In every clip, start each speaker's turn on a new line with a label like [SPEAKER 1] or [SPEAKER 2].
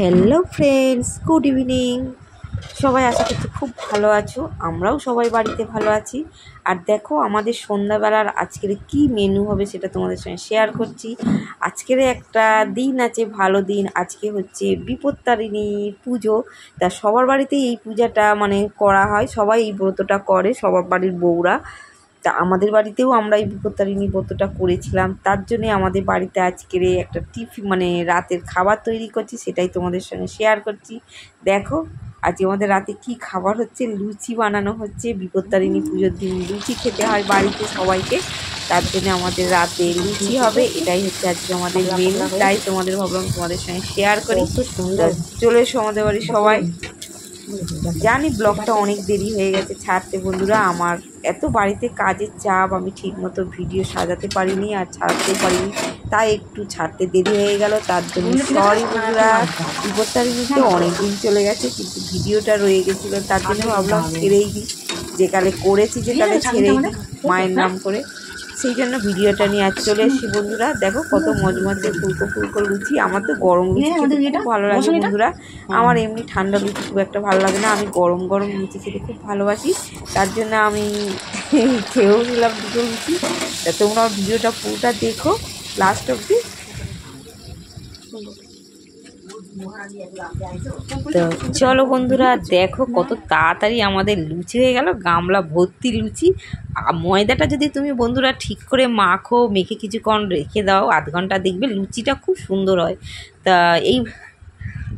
[SPEAKER 1] Hello friends, good evening. সবাই আশা করছি খুব ভালো আছো। আমরাও সবাই বাড়িতে ভালো আছি। আর দেখো আমাদের সন্ধ্যাবেলার আজকের কি মেনু হবে সেটা তোমাদের সঙ্গে শেয়ার করছি। আজকের একটা দিন আছে, ভালো দিন। আজকে হচ্ছে বিপত্তারিণী পুজো। তা সবার বাড়িতেই এই পূজাটা করা হয়, সবাই এই ব্রতটা করে, সবার বাড়ির বউরা। তা আমাদের বাড়িতেও আমরা এই বিপত্তারিণী ব্রতটা করেছিলাম। তার জন্যে আমাদের বাড়িতে আজকের একটা রাতের খাবার তৈরি করছি, সেটাই তোমাদের সঙ্গে শেয়ার করছি। দেখো আজকে আমাদের রাতে কি খাবার হচ্ছে। লুচি বানানো হচ্ছে। বিপত্তারিণী পুজোর দিন লুচি খেতে হয় বাড়িতে সবাইকে, তার জন্য আমাদের রাতে লুচি হবে। এটাই হচ্ছে আজকে আমাদের মেনু, তাই তোমাদের ভাবলাম তোমাদের সঙ্গে শেয়ার করি। চলে এসো আমাদের বাড়ি সবাই। জানি ব্লগটা অনেক দেরি হয়ে গেছে ছাড়তে বন্ধুরা, আমার এত বাড়িতে কাজের চাপ, আমি ঠিকমতো ভিডিও সাজাতে পারিনি আর ছাড়তে পারিনি, তাই একটু ছাড়তে দেরি হয়ে গেল। তার জন্য সরি বন্ধুরা। বিপত্তারিণীতে অনেক দিন চলে গেছে কিন্তু ভিডিওটা রয়ে গেছিলো, তার জন্য ভাবলাম ছেড়েই দিই। যেকালে করেছি যেকালে ছেড়েই দিই মায়ের নাম করে, সেই জন্য ভিডিওটা নিয়ে আজ চলে এসেছি বন্ধুরা। দেখো কত মজমজে ফুলকো ফুলকো লুচি। আমার তো গরম লুচি খেতে খুব ভালো লাগে বন্ধুরা। আমার এমনি ঠান্ডা লুচি খুব একটা ভালো লাগে না, আমি গরম গরম লুচি খেতে খুব ভালোবাসি। তার জন্য আমি খেয়েও নিলাম দুটো লুচি। তা তোমরা ভিডিওটা পুরোটা দেখো লাস্ট অবধি। তো চলো বন্ধুরা, দেখো কত তাড়াতাড়ি আমাদের লুচি হয়ে গেল, গামলা ভর্তি লুচি। ময়দাটা যদি তুমি বন্ধুরা ঠিক করে মাখো, মেখে কিছুক্ষণ রেখে দাও, আধ ঘন্টা, দেখবে লুচিটা খুব সুন্দর হয়। তা এই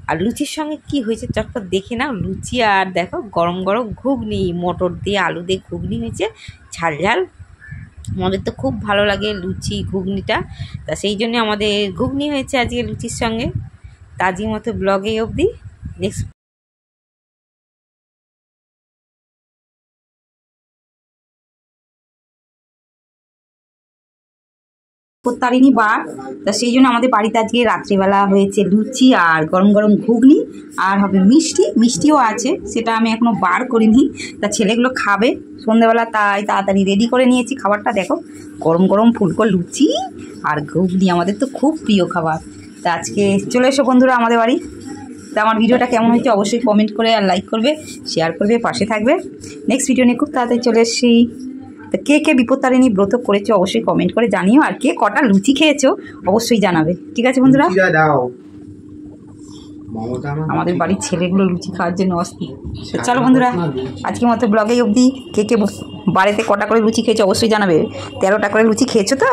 [SPEAKER 1] আর লুচির সঙ্গে কি হয়েছে চটপট দেখে নাও। লুচি আর দেখো গরম গরম ঘুগনি, মটর দিয়ে আলু দিয়ে ঘুগনি হয়েছে, ঝাল ঝাল। আমাদের তো খুব ভালো লাগে লুচি ঘুগনিটা, তা সেই জন্য আমাদের ঘুগনি হয়েছে আজকে লুচির সঙ্গে। তাজি মতো ব্লগে অবধি। নেক্সট
[SPEAKER 2] বিপত্তারিণী বার, তা সেই জন্য আমাদের বাড়িতে আজকে রাত্রিবেলা হয়েছে লুচি আর গরম গরম ঘুগনি, আর হবে মিষ্টিও আছে, সেটা আমি এখনো বার করিনি। তা ছেলেগুলো খাবে সন্ধ্যেবেলা, তাই তাড়াতাড়ি রেডি করে নিয়েছি খাবারটা। দেখো গরম গরম ফুলকো লুচি আর ঘুগনি আমাদের তো খুব প্রিয় খাবার। তা আজকে চলে এসো বন্ধুরা আমাদের বাড়ি। তা আমার ভিডিওটা কেমন হয়েছে অবশ্যই কমেন্ট করে আর লাইক করবে, শেয়ার করবে, পাশে থাকবে। নেক্সট ভিডিও নিয়ে খুব তাড়াতাড়ি চলে এসছি। তা কে কে বিপত্তারিণী ব্রত করেছো অবশ্যই কমেন্ট করে জানিও, আর কে কটা লুচি খেয়েছো অবশ্যই জানাবে। ঠিক আছে বন্ধুরা, আমাদের বাড়ির ছেলেগুলো লুচি খাওয়ার জন্য অস্থির। চলো বন্ধুরা, আজকের মতো ব্লগেই অবধি। কে কে বাড়িতে কটা করে লুচি খেয়েছো অবশ্যই জানাবে। 13টা করে লুচি খেয়েছো তো।